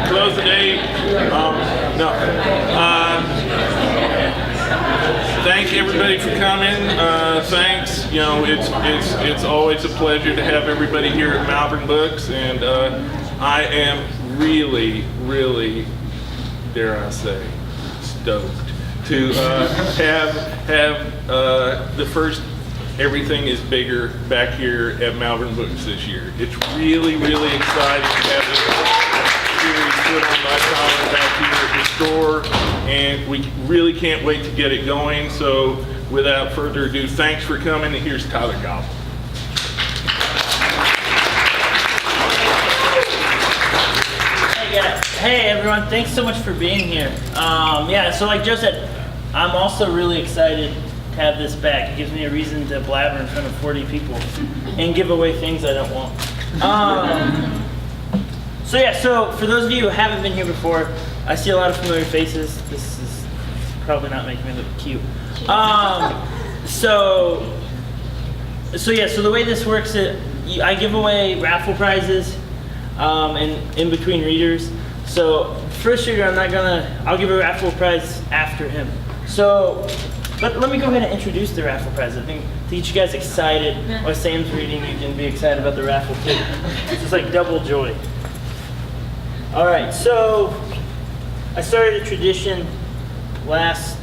Close the day. No. Thank everybody for coming. Thanks. You know, it's always a pleasure to have everybody here at Malvern Books, and I am really, dare I say, stoked to have the first Everything is Bigger back here at Malvern Books this year. It's really exciting to have this series put on my collar back here at the store, and we really can't wait to get it going. So without further ado, thanks for coming, and here's Tyler Gobble. Hey everyone, thanks so much for being here. Yeah, so like Joe said, I'm also really excited to have this back. It gives me a reason to blabber in front of 40 people and give away things I don't want. So yeah, so for those of you who haven't been here before, I see a lot of familiar faces. This is probably not making me look cute. So the way this works, I give away raffle prizes and in between readers. So first reader, I'll give a raffle prize after him. So let me go ahead and introduce the raffle prize. I think to get you guys excited while Sam's reading, you can be excited about the raffle too. It's like double joy. All right, so I started a tradition last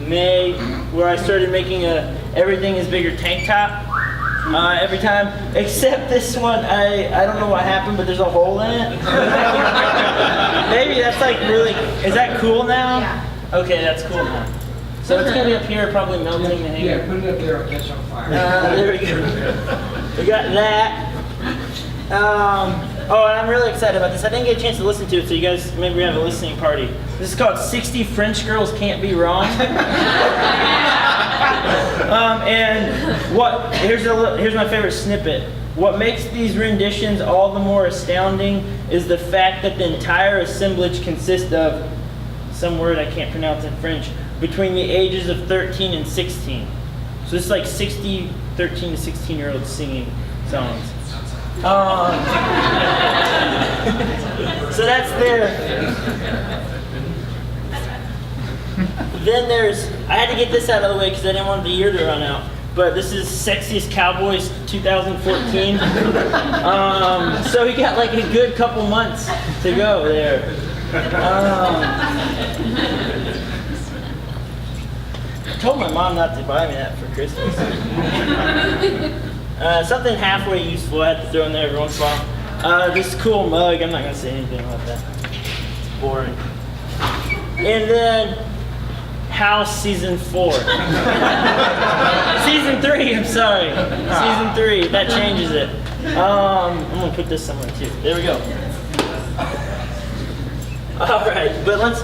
May where I started making a Everything is Bigger tank top every time, except this one. I don't know what happened, but there's a hole in it. Maybe that's like really, is that cool now? Yeah. Okay, that's cool now. So it's gonna be up here, probably melting the hanger. Yeah, put it up there, it'll catch on fire. There we go. We got that. Oh, and I'm really excited about this. I didn't get a chance to listen to it, so you guys maybe have a listening party. This is called 60 French Girls Can't Be Wrong. And here's my favorite snippet. What makes these renditions all the more astounding is the fact that the entire assemblage consists of some word I can't pronounce in French, between the ages of 13 and 16. So it's like 60 13 to 16-year-olds singing songs. So that's there. Then I had to get this out of the way because I didn't want the year to run out. But this is Sexiest Cowboys 2014. So we got like a good couple months to go there. I told my mom not to buy me that for Christmas. Something halfway useful I had to throw in there every once in a while. This cool mug, I'm not going to say anything about that. It's boring. And then House Season 4. Season 3, I'm sorry. Season 3, that changes it. I'm going to put this somewhere too. There we go. Alright, but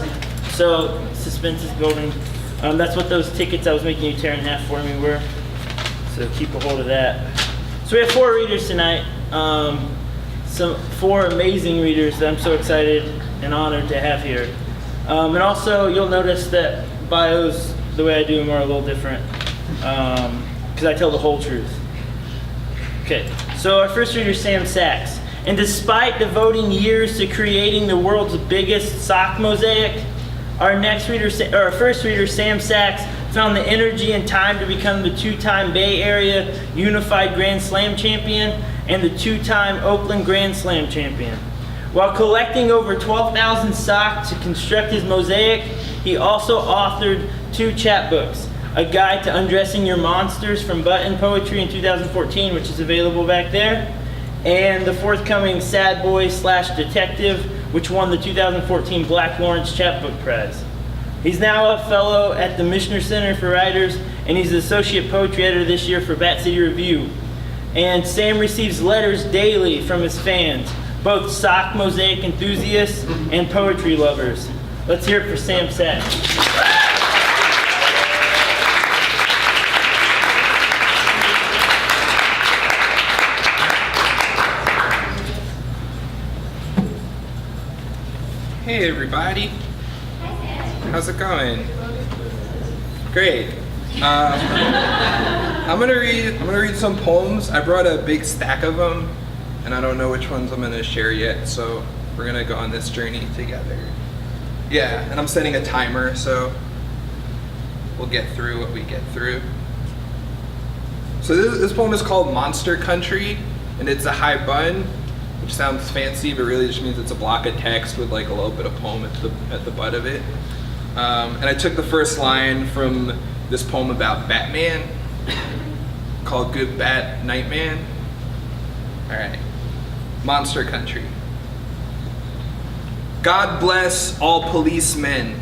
so suspense is building. That's what those tickets I was making you tear in half for me were. So keep a hold of that. So we have 4 readers tonight. 4 amazing readers that I'm so excited and honored to have here. And also, you'll notice that bios, the way I do them, are a little different because I tell the whole truth. Okay, so our first reader is Sam Sax. And despite devoting years to creating the world's biggest sock mosaic, our first reader, Sam Sax, found the energy and time to become the 2-time Bay Area Unified Grand Slam champion and the 2-time Oakland Grand Slam champion. While collecting over 12,000 socks to construct his mosaic, he also authored 2 chapbooks, A Guide to Undressing Your Monsters from Button Poetry in 2014, which is available back there, and the forthcoming Sad Boy / Detective, which won the 2014 Black Lawrence Chapbook Prize. He's now a fellow at the Mishner Center for Writers, and he's the associate poetry editor this year for Bat City Review. And Sam receives letters daily from his fans, both sock mosaic enthusiasts and poetry lovers. Let's hear it for Sam Sax. Hey everybody, how's it going? Great. I'm gonna read some poems. I brought a big stack of them, and I don't know which ones I'm gonna share yet. So We're gonna go on this journey together. Yeah, and I'm setting a timer, so we'll get through what we get through. So this poem is called Monster Country, and it's a high bun, which sounds fancy, but really just means it's a block of text with like a little bit of poem at the butt of it. And I took the first line from this poem about Batman called Good Bat Nightman. All right, Monster Country. God bless all policemen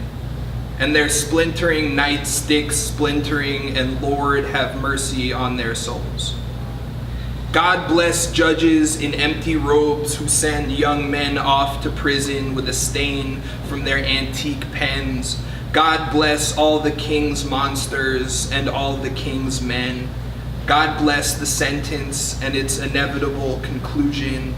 and their splintering nightsticks splintering, and Lord have mercy on their souls. God bless judges in empty robes who send young men off to prison with a stain from their antique pens. God bless all the king's monsters and all the king's men. God bless the sentence and its inevitable conclusion.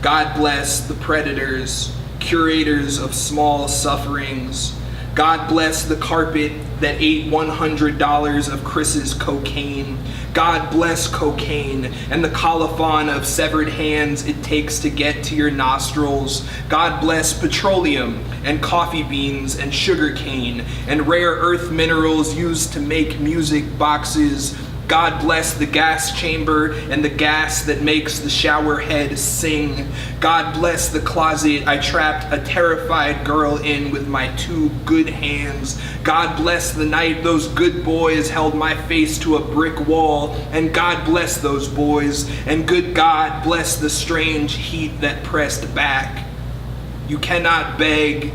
God bless the predators, curators of small sufferings. God bless the carpet that ate $100 of Chris's cocaine. God bless cocaine and the colophon of severed hands it takes to get to your nostrils. God bless petroleum and coffee beans and sugar cane and rare earth minerals used to make music boxes. God bless the gas chamber and the gas that makes the shower head sing. God bless the closet I trapped a terrified girl in with my 2 good hands. God bless the night those good boys held my face to a brick wall. And God bless those boys. And good God bless the strange heat that pressed back. You cannot beg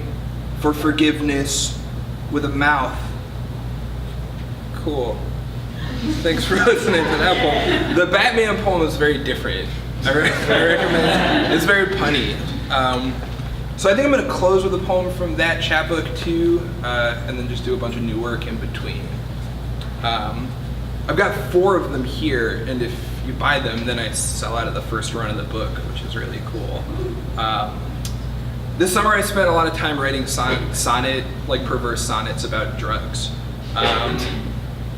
for forgiveness with a mouth. Cool. Thanks for listening to that poem. The Batman poem is very different. I recommend it. It's very punny. So I think I'm going to close with a poem from that chapbook too, and then just do a bunch of new work in between. I've got 4 of them here, and if you buy them, then I sell out of the first run of the book, which is really cool. This summer I spent a lot of time writing sonnet, like perverse sonnets about drugs.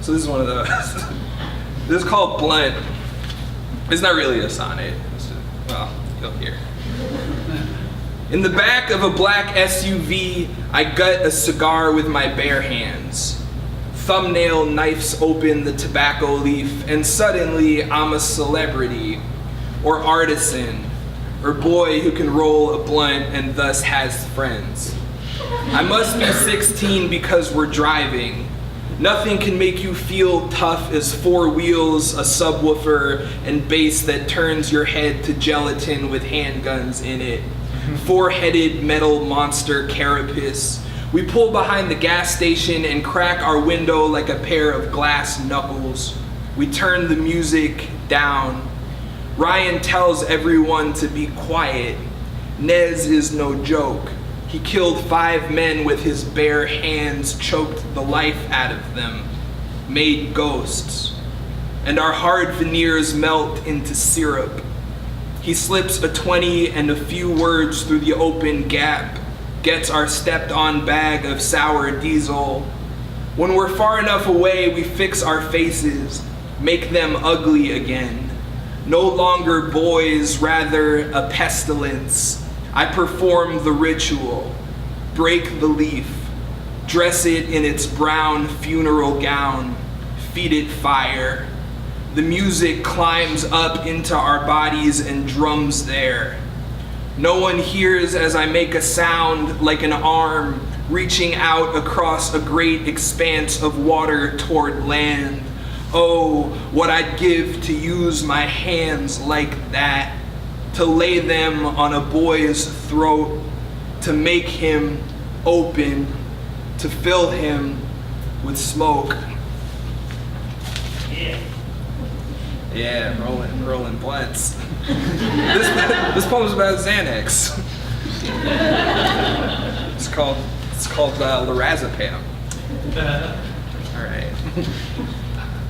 So this is one of those. This is called Blunt. It's not really a sonnet. Well, you'll hear. In the back of a black SUV, I gut a cigar with my bare hands. Thumbnail knifes open the tobacco leaf, and suddenly I'm a celebrity, or artisan, or boy who can roll a blunt and thus has friends. I must be 16 because we're driving. Nothing can make you feel tough as 4 wheels, a subwoofer, and bass that turns your head to gelatin with handguns in it. 4-headed metal monster carapace. We pull behind the gas station and crack our window like a pair of glass knuckles. We turn the music down. Ryan tells everyone to be quiet. Nez is no joke. He killed 5 men with his bare hands, choked the life out of them, made ghosts, and our hard veneers melt into syrup. He slips a 20 and a few words through the open gap, gets our stepped-on bag of sour diesel. When we're far enough away, we fix our faces, make them ugly again. No longer boys, rather a pestilence. I perform the ritual, break the leaf, dress it in its brown funeral gown, feed it fire. The music climbs up into our bodies and drums there. No one hears as I make a sound like an arm reaching out across a great expanse of water toward land. Oh, what I'd give to use my hands like that, to lay them on a boy's throat, to make him open, to fill him with smoke. Yeah, rolling blunts. This poem's about Xanax. It's called lorazepam. All right.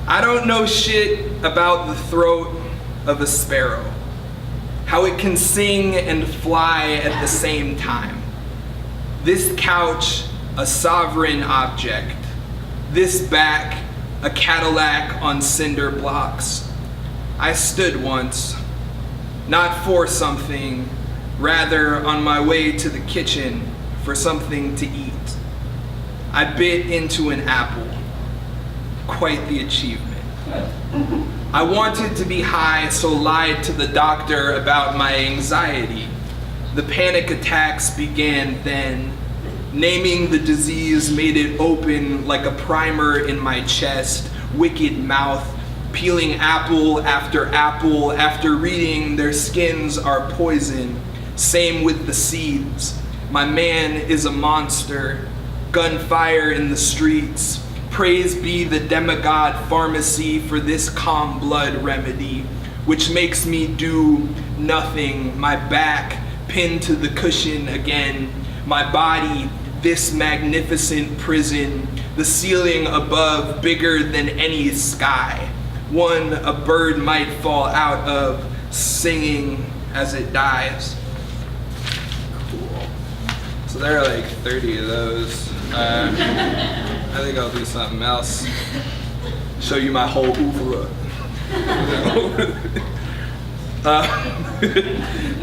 I don't know shit about the throat of a sparrow, how it can sing and fly at the same time. This couch, a sovereign object. This back, a Cadillac on cinder blocks. I stood once, not for something, Rather, on my way to the kitchen for something to eat, I bit into an apple. Quite the achievement. I wanted to be high, so lied to the doctor about my anxiety. The panic attacks began then. Naming the disease made it open like a primer in my chest, wicked mouth, peeling apple after reading their skins are poison. Same with the seeds. My man is a monster. Gunfire in the streets. Praise be the demigod pharmacy for this calm blood remedy, which makes me do nothing. My back pinned to the cushion again. My body, this magnificent prison. The ceiling above bigger than any sky. One a bird might fall out of, singing as it dies. Cool. So there are like 30 of those. I think I'll do something else. Show you my whole oeuvre.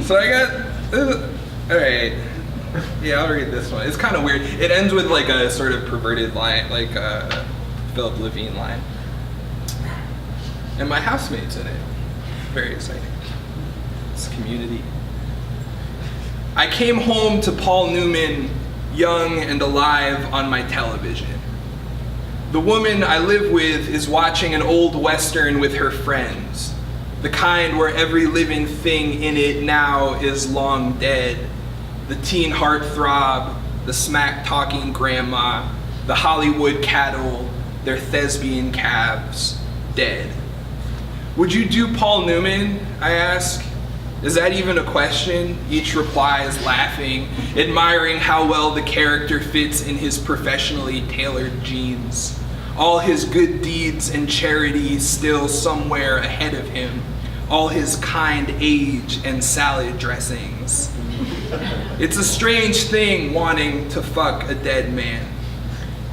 So I got, all right. Yeah, I'll read this one. It's kind of weird. It ends with like a sort of perverted line, like a Philip Levine line. And my housemate's in it. Very exciting. It's community. I came home to Paul Newman, young and alive, on my television. The woman I live with is watching an old Western with her friends, the kind where every living thing in it now is long dead. The teen heartthrob, the smack-talking grandma, the Hollywood cattle, their thespian calves, dead. Would you do Paul Newman, I ask? Is that even a question? Each replies, laughing, admiring how well the character fits in his professionally tailored jeans. All his good deeds and charity still somewhere ahead of him. All his kind age and salad dressings. It's a strange thing wanting to fuck a dead man.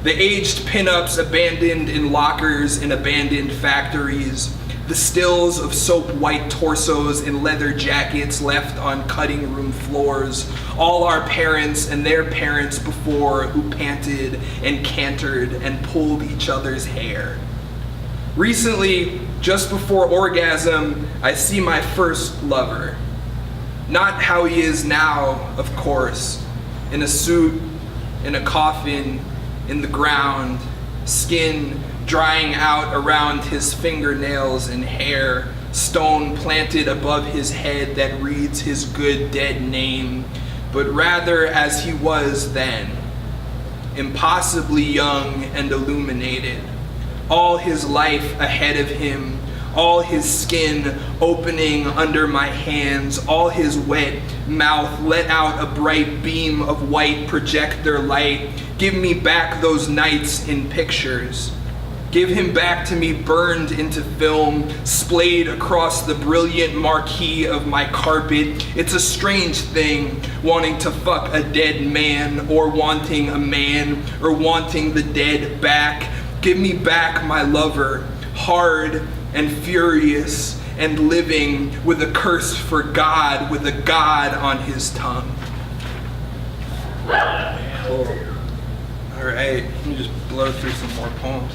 The aged pinups abandoned in lockers in abandoned factories. The stills of soap white torsos in leather jackets left on cutting room floors. All our parents and their parents before who panted and cantered and pulled each other's hair. Recently, just before orgasm, I see my first lover. Not how he is now, of course, in a suit, in a coffin, in the ground, skin drying out around his fingernails and hair, stone planted above his head that reads his good dead name, but rather as he was then, impossibly young and illuminated, all his life ahead of him, all his skin opening under my hands, all his wet mouth let out a bright beam of white projector light. Give me back those nights in pictures. Give him back to me burned into film, splayed across the brilliant marquee of my carpet. It's a strange thing, wanting to fuck a dead man, or wanting a man, or wanting the dead back. Give me back my lover, hard and furious and living with a curse for God, with a God on his tongue. Cool. All right, let me just blow through some more poems.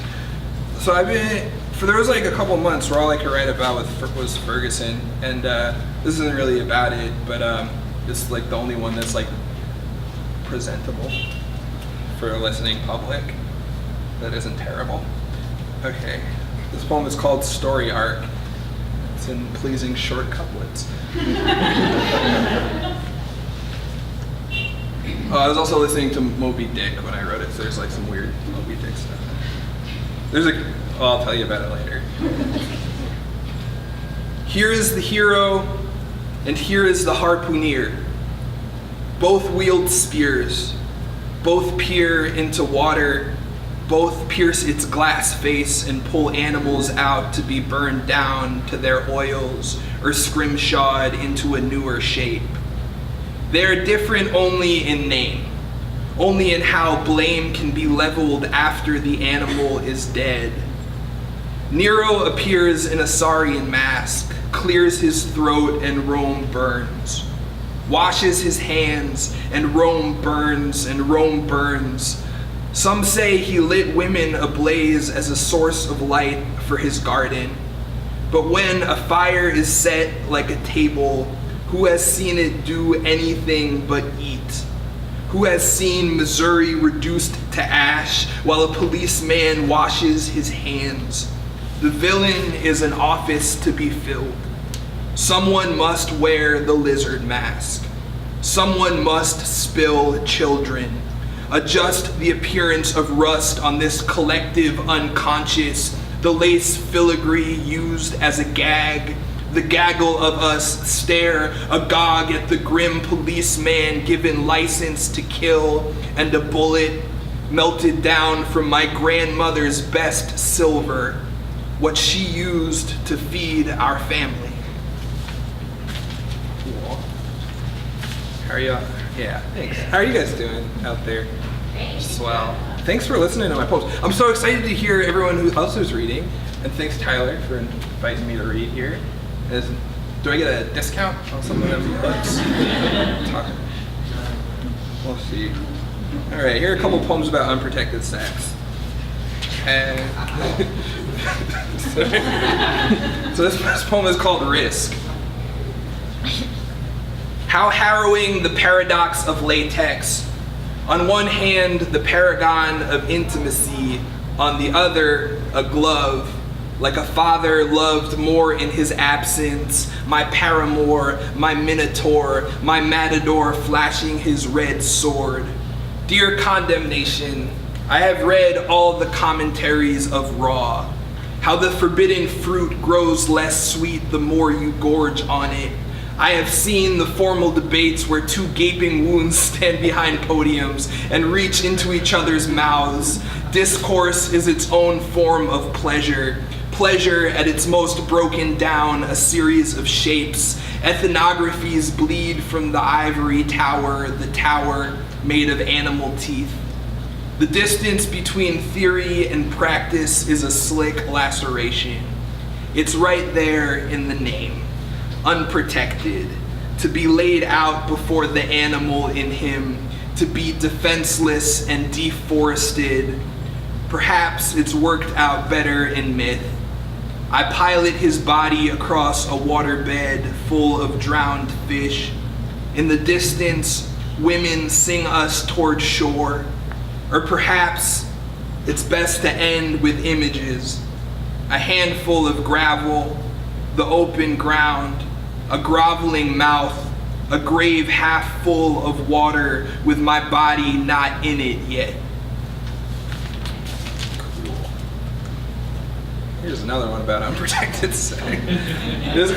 So there was like a couple months where all I could write about was Ferguson, and this isn't really about it, but it's like the only one that's like presentable for a listening public that isn't terrible. Okay, this poem is called Story Arc. It's in pleasing short couplets. I was also listening to Moby Dick when I wrote it, so there's like some weird Moby Dick stuff. I'll tell you about it later. Here is the hero, and here is the harpooner. Both wield spears, both peer into water, both pierce its glass face and pull animals out to be burned down to their oils or scrimshawed into a newer shape. They're different only in name, only in how blame can be leveled after the animal is dead. Nero appears in a saurian mask, clears his throat, and Rome burns. washes his hands, and Rome burns, and Rome burns. Some say he lit women ablaze as a source of light for his garden. But when a fire is set like a table, who has seen it do anything but eat? Who has seen Missouri reduced to ash while a policeman washes his hands? The villain is an office to be filled. Someone must wear the lizard mask. Someone must spill children. Adjust the appearance of rust on this collective unconscious, the lace filigree used as a gag. The gaggle of us stare agog at the grim policeman given license to kill, and a bullet melted down from my grandmother's best silver, what she used to feed our family. Cool. How are you? Yeah, thanks. How are you guys doing out there? Swell. Thanks for listening to my poems. I'm so excited to hear everyone who else is reading, and thanks Tyler for inviting me to read here. Do I get a discount on some of them books? We'll see. All right, here are a couple poems about unprotected sex. So this first poem is called Risk. How harrowing the paradox of latex. On one hand, the paragon of intimacy, on the other, a glove. Like a father loved more in his absence, my paramour, my minotaur, my matador flashing his red sword. Dear condemnation, I have read all the commentaries of Raw, how the forbidden fruit grows less sweet the more you gorge on it. I have seen the formal debates where two gaping wounds stand behind podiums and reach into each other's mouths. Discourse is its own form of pleasure. Pleasure at its most broken down, a series of shapes. Ethnographies bleed from the ivory tower, the tower made of animal teeth. The distance between theory and practice is a slick laceration. It's right there in the name. Unprotected, to be laid out before the animal in him, to be defenseless and deforested. Perhaps it's worked out better in myth. I pilot his body across a waterbed full of drowned fish. In the distance, women sing us toward shore. Or perhaps it's best to end with images. A handful of gravel, the open ground, a groveling mouth, a grave half full of water with my body not in it yet. Here's another one about unprotected sex. It's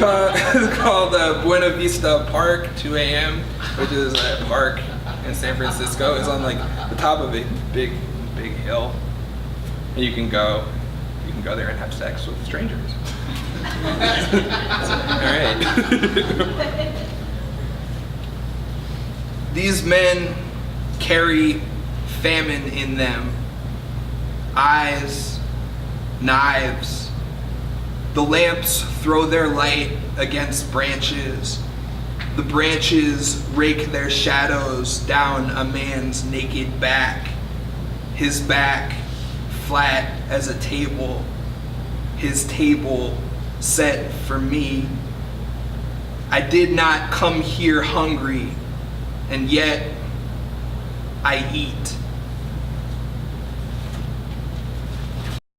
called Buena Vista Park, 2 a.m., which is a park in San Francisco. It's on like the top of a big hill, and you can go there and have sex with strangers. All right. These men carry famine in them. Eyes, knives. The lamps throw their light against branches. The branches rake their shadows down a man's naked back. His back flat as a table. His table set for me. I did not come here hungry, and yet I eat.